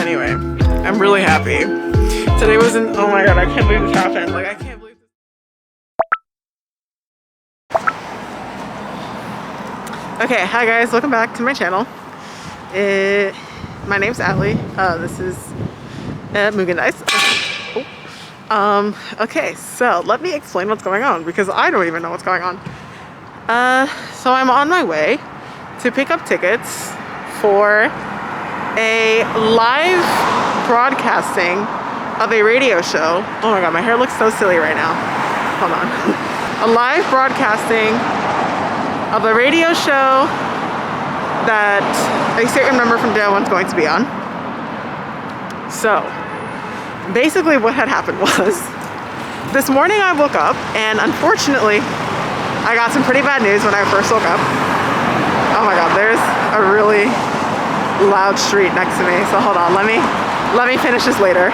Anyway, I'm really happy. Today wasn't, oh my god, I can't believe this happened. Like, I can't believe this. Okay, hi guys, welcome back to my channel. My name's Allie. This is Mugen Dice. Okay, so let me explain what's going on because I don't even know what's going on. So I'm on my way to pick up tickets for a live broadcasting of a radio show. Oh my god, my hair looks so silly right now. Hold on. A live broadcasting of a radio show that a certain member from JO1 is going to be on. So basically what had happened was this morning I woke up and unfortunately I got some pretty bad news when I first woke up. Oh my god, there's a really loud street next to me, so hold on, let me finish this later.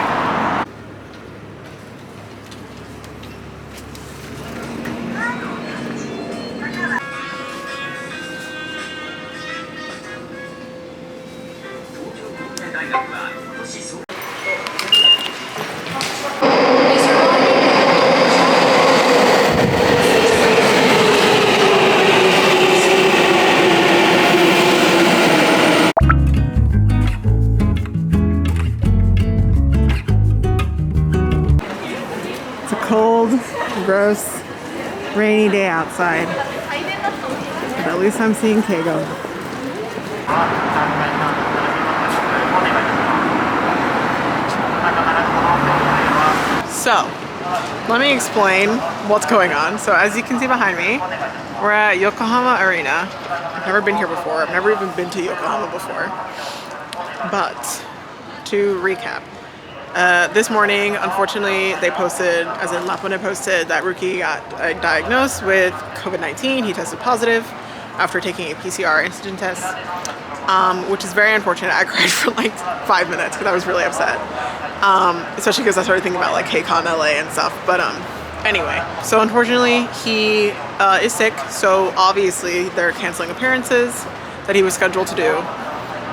Cold, gross, rainy day outside. But at least I'm seeing keigo. So, let me explain what's going on. So as you can see behind me, we're at Yokohama Arena. I've never been here before. I've never even been to Yokohama before. But, to recap. This morning, unfortunately, they posted, as in Nippon posted, that Ruki got diagnosed with COVID-19. He tested positive after taking a PCR antigen test, which is very unfortunate. I cried for like 5 minutes because I was really upset, especially because I started thinking about like KCON LA and stuff. But anyway, so unfortunately, he is sick, so obviously they're canceling appearances that he was scheduled to do.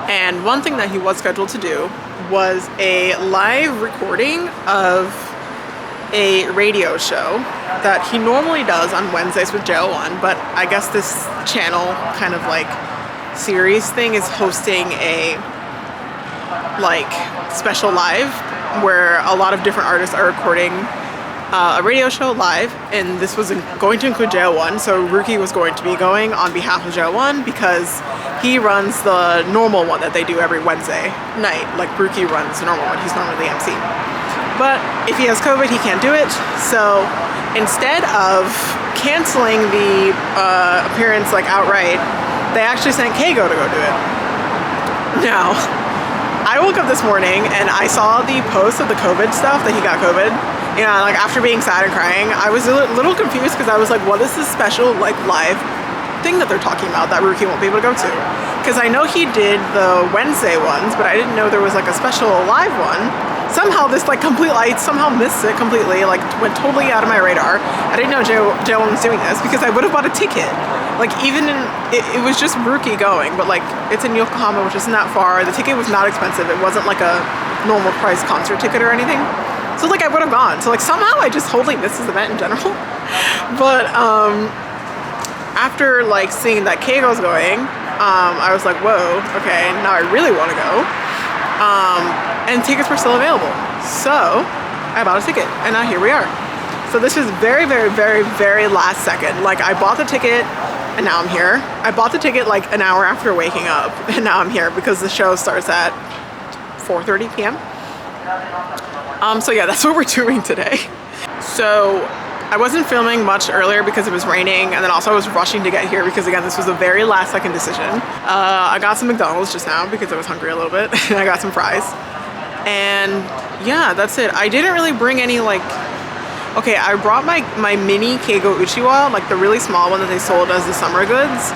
And one thing that he was scheduled to do was a live recording of a radio show that he normally does on Wednesdays with JO1, but I guess this channel kind of like series thing is hosting a like special live where a lot of different artists are recording a radio show live, and this was going to include JO1, so Ruki was going to be going on behalf of JO1 because he runs the normal one that they do every Wednesday night. Like Ruki runs the normal one, he's normally the MC. But if he has COVID, he can't do it, so instead of canceling the appearance like outright, they actually sent keigo to go do it. Now, I woke up this morning and I saw the post of the COVID stuff, that he got COVID. You know, like after being sad and crying, I was a little confused because I was like, what is this special like live thing that they're talking about that Ruki won't be able to go to? Because I know he did the Wednesday ones, but I didn't know there was like a special live one. Somehow this like I somehow missed it completely, like went totally out of my radar. I didn't know JO1 was doing this because I would have bought a ticket. Like even in, it was just Ruki going, but like it's in Yokohama, which isn't that far. The ticket was not expensive. It wasn't like a normal price concert ticket or anything. So like I would have gone. So like somehow I just totally missed this event in general. But after like seeing that keigo's going, I was like, whoa, okay, now I really want to go. And tickets were still available. So I bought a ticket and now here we are. So this is very, very, very, very last second. Like I bought the ticket and now I'm here. I bought the ticket like an hour after waking up and now I'm here because the show starts at 4:30 p.m. So yeah, that's what we're doing today. So I wasn't filming much earlier because it was raining, and then also I was rushing to get here because again, this was a very last second decision. I got some McDonald's just now because I was hungry a little bit. And I got some fries. And yeah, that's it. I didn't really bring any like, okay, I brought my mini keigo uchiwa, like the really small one that they sold as the summer goods.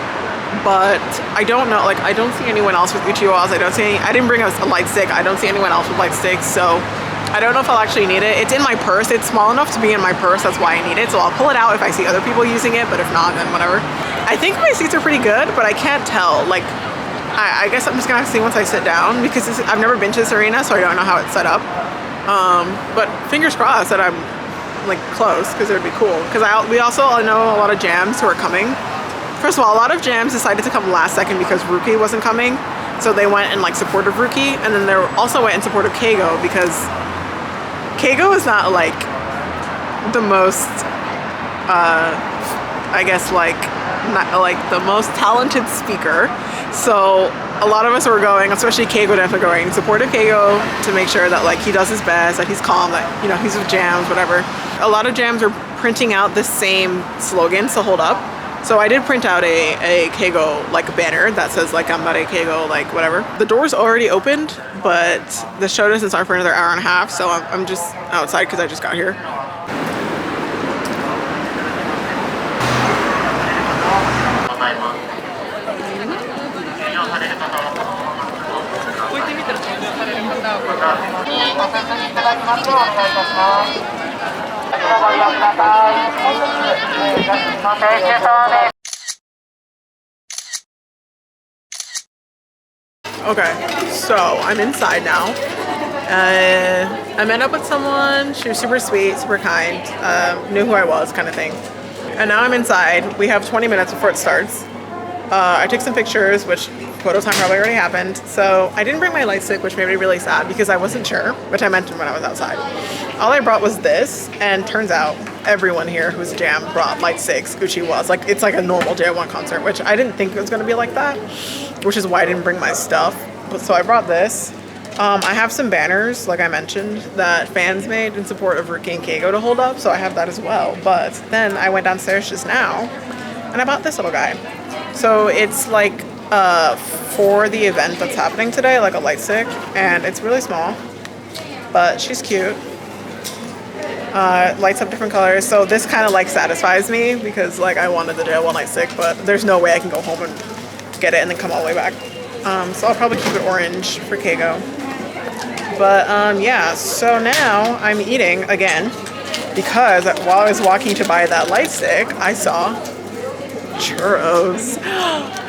But I don't know, like I don't see anyone else with uchiwas. I didn't bring a light stick. I don't see anyone else with light sticks, so I don't know if I'll actually need it. It's in my purse. It's small enough to be in my purse. That's why I need it. So I'll pull it out if I see other people using it, but if not, then whatever. I think my seats are pretty good, but I can't tell. Like, I guess I'm just gonna have to see once I sit down because I've never been to this arena, so I don't know how it's set up. But fingers crossed that I'm like close because it would be cool. Because we also know a lot of jams who are coming. First of all, a lot of jams decided to come last second because Rookie wasn't coming, so they went in like support of Rookie, and then they also went in support of Keigo because Keigo is not like the most, I guess like not like the most talented speaker. So a lot of us were going, especially Keigo, definitely going in support of Keigo to make sure that like he does his best, that he's calm, that you know he's with jams, whatever. A lot of jams are printing out the same slogans to hold up. So I did print out a keigo like banner that says like Gambare Keigo, like whatever. The door's already opened, but the show doesn't start for another hour and a half, so I'm just outside because I just got here. Okay, so I'm inside now. I met up with someone. She was super sweet, super kind, knew who I was, kind of thing. And now I'm inside. We have 20 minutes before it starts. I took some pictures, which photo time probably already happened. So I didn't bring my light stick, which made me really sad because I wasn't sure, which I mentioned when I was outside. All I brought was this, and turns out everyone here who's jam brought light sticks. Gucci was like, it's like a normal JO1 concert, which I didn't think it was gonna be like that, which is why I didn't bring my stuff. But so I brought this. I have some banners, like I mentioned, that fans made in support of Rookie and Keigo to hold up, so I have that as well. But then I went downstairs just now, and I bought this little guy. So it's like for the event that's happening today, like a light stick, and it's really small, but she's cute. Lights up different colors, so this kind of like satisfies me because like I wanted the JO1 light stick, but there's no way I can go home and get it and then come all the way back. So I'll probably keep it orange for Keigo. But yeah, so now I'm eating again because while I was walking to buy that light stick, I saw churros.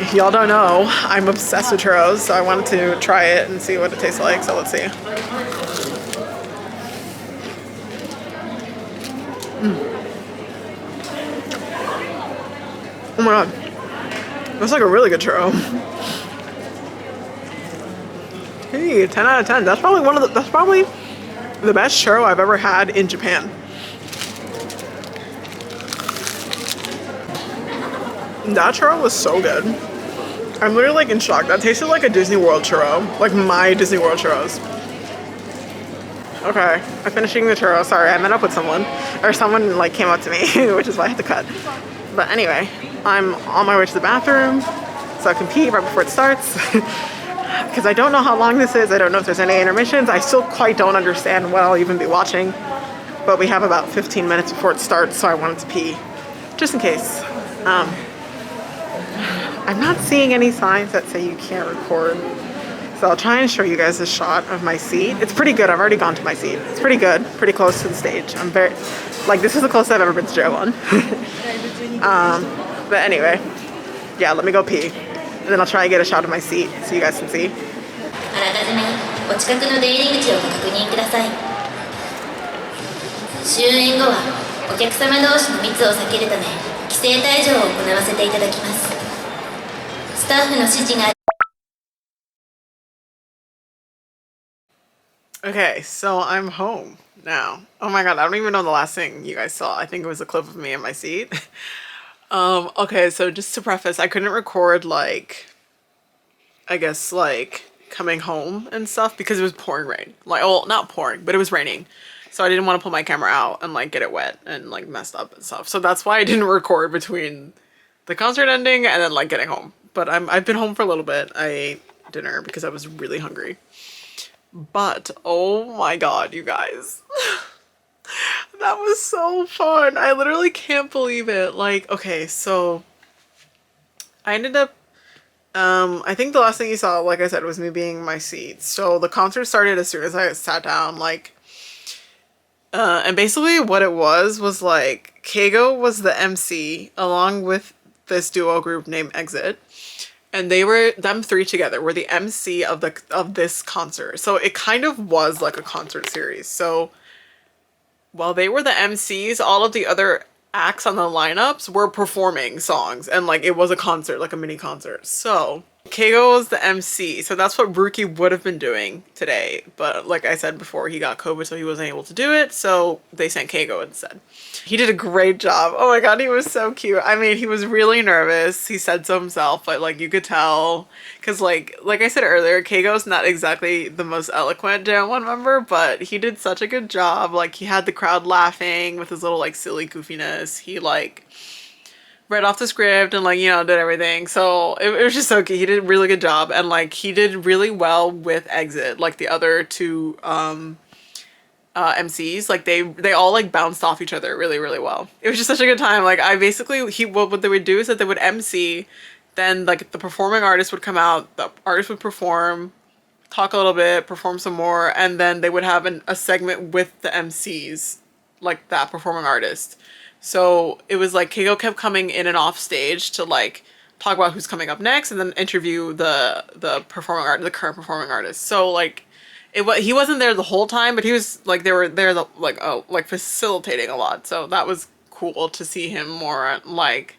If y'all don't know, I'm obsessed with churros, so I wanted to try it and see what it tastes like, so let's see. Oh my god, that's like a really good churro. Hey, 10 out of 10. That's probably that's probably the best churro I've ever had in Japan. That churro was so good. I'm literally like in shock. That tasted like a Disney World churro, like my Disney World churros. Okay, I'm finishing the churro. Sorry, I met up with someone, or someone like came up to me, which is why I had to cut. But anyway, I'm on my way to the bathroom so I can pee right before it starts. Because I don't know how long this is. I don't know if there's any intermissions. I still quite don't understand what I'll even be watching. But we have about 15 minutes before it starts, so I wanted to pee just in case. I'm not seeing any signs that say you can't record. So I'll try and show you guys a shot of my seat. It's pretty good. I've already gone to my seat. It's pretty good. Pretty close to the stage. I'm very, like, this is the closest I've ever been to JO1. But anyway, yeah, let me go pee. And then I'll try and get a shot of my seat so you guys can see. Okay, so I'm home now. Oh my god, I don't even know the last thing you guys saw. I think it was a clip of me in my seat. Okay, so just to preface, I couldn't record like, I guess like coming home and stuff because it was pouring rain. Like, well, not pouring, but it was raining. So I didn't want to pull my camera out and like get it wet and like messed up and stuff. So that's why I didn't record between the concert ending and then like getting home. But I've been home for a little bit. I ate dinner because I was really hungry. But oh my god, you guys. That was so fun. I literally can't believe it. Like, okay, so I ended up, I think the last thing you saw, like I said, was me being in my seat. So the concert started as soon as I sat down, like, and basically what it was like, Keigo was the MC along with this duo group named Exit. and they were, them three together were the MC of this concert. So it kind of was like a concert series. So while they were the MCs, all of the other acts on the lineups were performing songs, and like it was a concert, like a mini concert. So keigo was the MC, so that's what Ruki would have been doing today, but like I said before, he got COVID, so he wasn't able to do it, so they sent keigo instead. He did a great job. Oh my god, he was so cute. I mean, he was really nervous. He said so himself, but like you could tell, because like I said earlier, keigo's not exactly the most eloquent JO1 member, but he did such a good job. Like he had the crowd laughing with his little like silly goofiness. He like read off the script and like, you know, did everything. So it was just so cute. He did a really good job, and like he did really well with Exit. Like the other two MCs, like they all like bounced off each other really, really well. It was just such a good time. Like I basically, what they would do is that they would MC, then like the performing artist would come out, the artist would perform, talk a little bit, perform some more, and then they would have a segment with the MCs, like that performing artist. So it was like keigo kept coming in and off stage to like talk about who's coming up next, and then interview the current performing artist. So like he wasn't there the whole time, but he was like, they were there like facilitating a lot. So that was cool to see him more like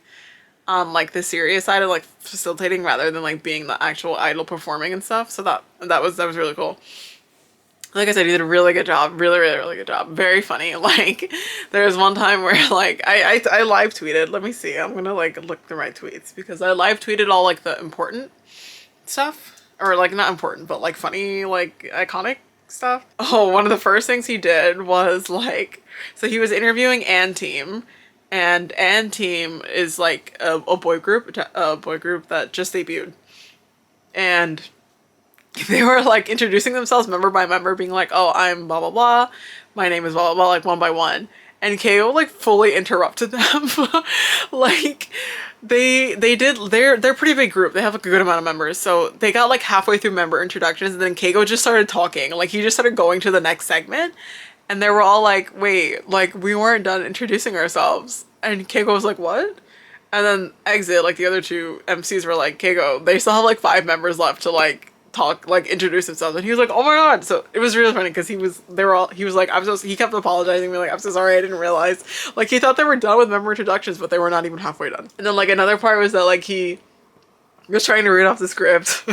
on like the serious side of like facilitating rather than like being the actual idol performing and stuff. So that was really cool. Like I said, he did a really good job. Really, really, really good job. Very funny. Like, there was one time where, like, I live tweeted. Let me see. I'm gonna, like, look through my tweets. Because I live tweeted all, like, the important stuff. Or, like, not important, but, like, funny, like, iconic stuff. Oh, one of the first things he did was, like, so he was interviewing Team. And Team is, like, a boy group that just debuted. And they were like introducing themselves member by member, being like, oh, I'm blah blah blah, my name is blah blah blah, like one by one, and keigo like fully interrupted them. Like they're a pretty big group, they have like a good amount of members, so they got like halfway through member introductions, and then keigo just started talking, like he just started going to the next segment, and they were all like, wait, like we weren't done introducing ourselves, and keigo was like, what? And then Exit, like the other two MCs were like, keigo, they still have like 5 members left to like talk, like introduce himself, and he was like, oh my god. So it was really funny because he was like, he kept apologizing, being like, I'm so sorry, I didn't realize, like he thought they were done with member introductions, but they were not even halfway done. And then like another part was that like he was trying to read off the script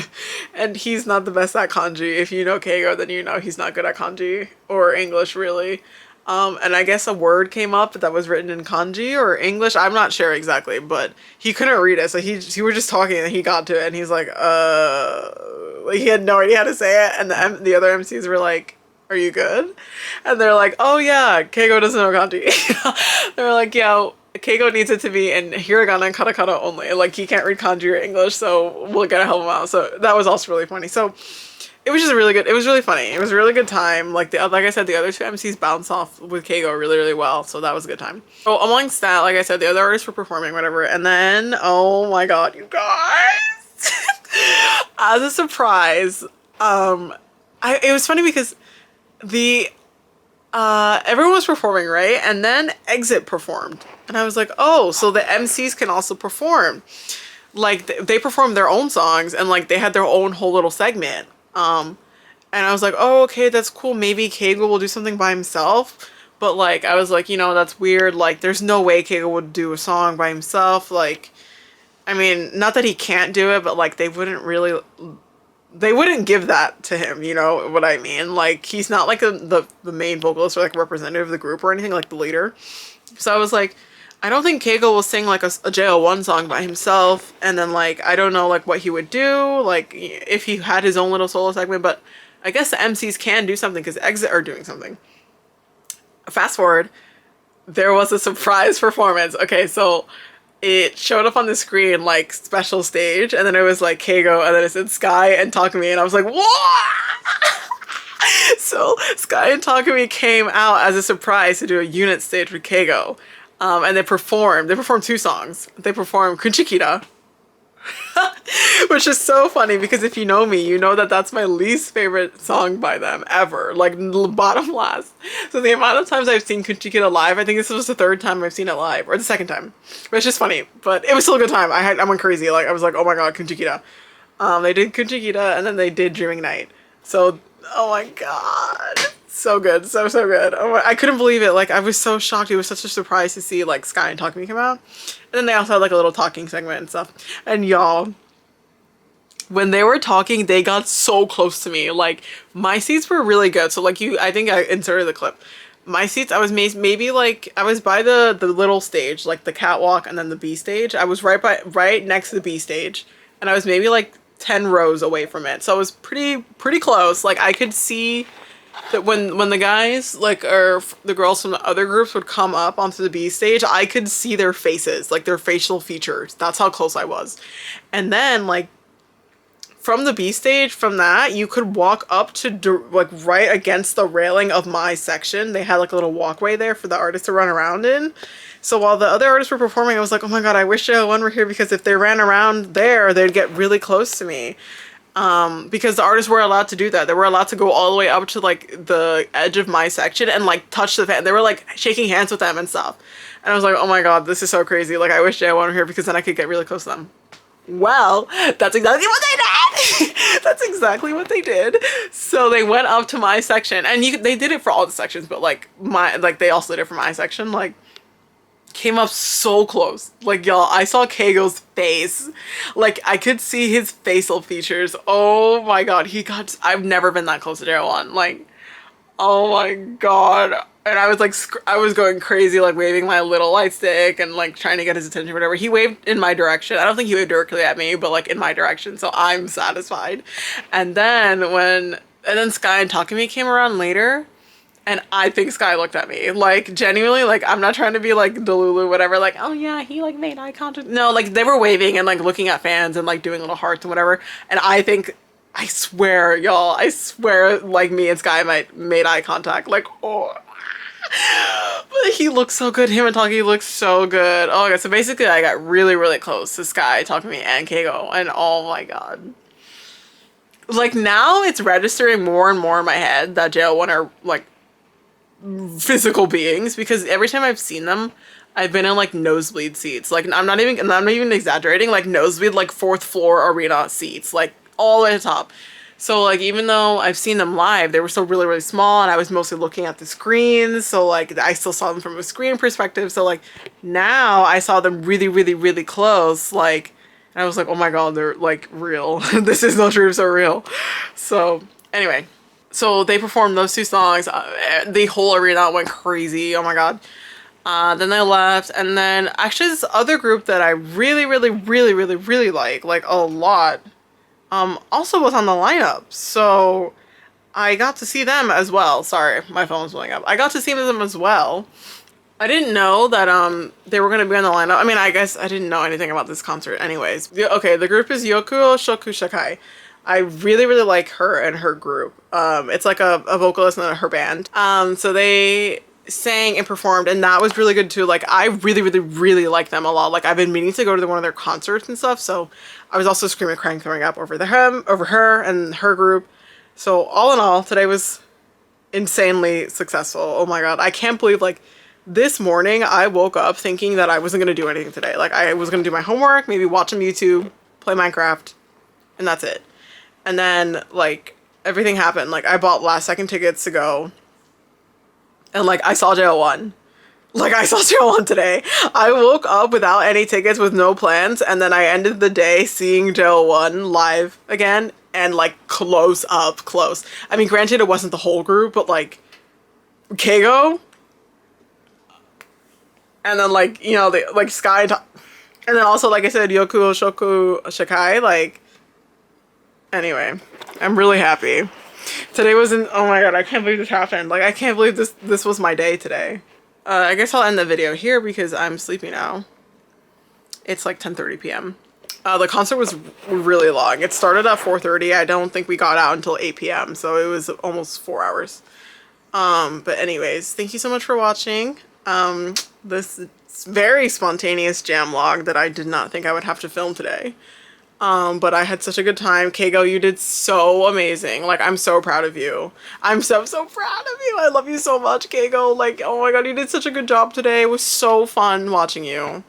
and he's not the best at kanji. If you know keigo, then you know he's not good at kanji or English really. And I guess a word came up that was written in kanji or English. I'm not sure exactly, but he couldn't read it. So he were just talking and he got to it and he's like, like he had no idea how to say it. And the other MCs were like, are you good? And they're like, oh yeah, keigo doesn't know kanji. They're like, yeah, keigo needs it to be in hiragana and katakana only. Like he can't read kanji or English, so we're gonna help him out. So that was also really funny. So it was just really good. It was really funny. It was a really good time. Like I said, the other two MCs bounced off with keigo really, really well. So that was a good time. So amongst that, like I said, the other artists were performing, whatever. And then, oh my god, you guys! As a surprise, it was funny because everyone was performing, right? And then Exit performed. And I was like, oh, so the MCs can also perform. Like they performed their own songs and like they had their own whole little segment. And I was like, oh, okay, that's cool. Maybe keigo will do something by himself. But like, I was like, you know, that's weird. Like, there's no way keigo would do a song by himself. Like, I mean, not that he can't do it, but like, they wouldn't give that to him. You know what I mean? Like, he's not like the main vocalist or like representative of the group or anything, like the leader. So I was like, I don't think keigo will sing like a JO1 song by himself, and then like I don't know like what he would do like if he had his own little solo segment, but I guess the MCs can do something because Exit are doing something. Fast forward, there was a surprise performance. Okay, so it showed up on the screen like special stage, and then it was like keigo, and then it said Sky and Takumi, and I was like, what? So Sky and Takumi came out as a surprise to do a unit stage with keigo. And they performed 2 songs. They performed Kunchikita, Which is so funny because if you know me, you know that that's my least favorite song by them ever, like bottom last. So the amount of times I've seen Kunchikita live, I think this was the third time I've seen it live, or the second time. But it's just funny, but it was still a good time. I went crazy. Like I was like, oh my god, Kunchikita. They did Kunchikita and then they did Dreaming Night. So, oh my god. So good, so good. Oh my, I couldn't believe it. Like I was so shocked. It was such a surprise to see like Sky and Takumi come out. And then they also had like a little talking segment and stuff. And y'all, when they were talking, they got so close to me. Like my seats were really good. So like I think I inserted the clip. My seats, I was maybe like, I was by the little stage, like the catwalk and then the B stage. I was right next to the B stage. And I was maybe like 10 rows away from it. So it was pretty close. Like I could see that when the guys, like, or the girls from the other groups would come up onto the B stage, I could see their faces, like their facial features. That's how close I was. And then like from the B stage, from that, you could walk up to like right against the railing of my section. They had like a little walkway there for the artists to run around in. So while the other artists were performing, I was like, oh my god, I wish JO1 were here, because if they ran around there, they'd get really close to me. Because the artists were allowed to do that. They were allowed to go all the way up to like the edge of my section and like touch the fan. They were like shaking hands with them and stuff. And I was like, oh my god, this is so crazy. Like I wish JO1 were here, because then I could get really close to them. Well, that's exactly what they did. That's exactly what they did. So they went up to my section, and they did it for all the sections, but like they also did it for my section. Like came up so close. Like y'all, I saw Keigo's face. Like I could see his facial features. Oh my god, I've never been that close to JO1. Like, oh my god. And I was like, I was going crazy, like waving my little light stick and like trying to get his attention or whatever. He waved in my direction. I don't think he waved directly at me, but like in my direction. So I'm satisfied. And then Sky and Takumi came around later, and I think Sky looked at me. Like genuinely, like I'm not trying to be like Delulu, whatever. Like, oh yeah, he like made eye contact. No, like they were waving and like looking at fans and like doing little hearts and whatever. And I swear, y'all, like me and Sky made eye contact. Like, oh. But he looks so good. Him and Taki look so good. Oh my god. So basically I got really close to Sky, Takumi, and Keigo, and oh my god. Like now it's registering more and more in my head that JO1 are like physical beings, because every time I've seen them, I've been in like nosebleed seats. Like I'm not even exaggerating, like nosebleed, like 4th floor arena seats, like all the way to the top. So like even though I've seen them live, they were still really small, and I was mostly looking at the screens, so like I still saw them from a screen perspective. So like now I saw them really close, like, and I was like, oh my god, they're like real. This is no true, so real. So anyway, so they performed those 2 songs. The whole arena went crazy. Oh my god. Then they left, and then actually this other group that I really like a lot, also was on the lineup. So I got to see them as well. Sorry, my phone's blowing up. I got to see them as well. I didn't know that they were going to be on the lineup. I mean, I guess I didn't know anything about this concert anyways. Okay, the group is Yokuo Shoku Shakai. I really like her and her group. It's like a vocalist and her band. So they sang and performed, and that was really good too. Like I really like them a lot. Like I've been meaning to go to one of their concerts and stuff, so I was also screaming crying throwing up over her and her group. So all in all, today was insanely successful. Oh my god, I can't believe, like, this morning I woke up thinking that I wasn't gonna do anything today. Like I was gonna do my homework, maybe watch some YouTube, play Minecraft, and that's it. And then like everything happened. Like I bought last second tickets to go, and like I saw JO1. Like I saw JO1 today. I woke up without any tickets, with no plans, and then I ended the day seeing JO1 live again, and like close. I mean, granted it wasn't the whole group, but like Keigo, and then like, you know, like Sky, and then also like I said, Yokuo Shoku Shakai. Like anyway, I'm really happy. Today wasn't, oh my god, I can't believe this happened. Like I can't believe this was my day today. I guess I'll end the video here because I'm sleepy now. It's like 10:30 p.m. The concert was really long. It started at 4:30. I don't think we got out until 8 p.m. So it was almost 4 hours. But anyways, thank you so much for watching. This very spontaneous jam log that I did not think I would have to film today. But I had such a good time. Keigo, you did so amazing. Like, I'm so proud of you. I'm so proud of you. I love you so much, Keigo. Like, oh my god, you did such a good job today. It was so fun watching you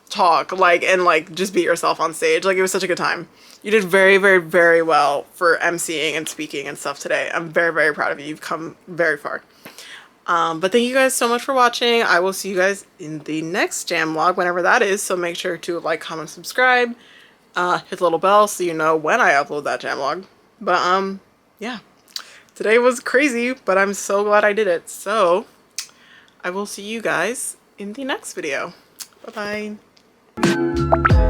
talk, like, and like just be yourself on stage. Like, it was such a good time. You did very well for emceeing and speaking and stuff today. I'm very proud of you. You've come very far. But thank you guys so much for watching. I will see you guys in the next jam vlog, whenever that is. So make sure to like, comment, subscribe, hit the little bell so you know when I upload that jam vlog. But yeah, today was crazy, but I'm so glad I did it. So I will see you guys in the next video. Bye bye.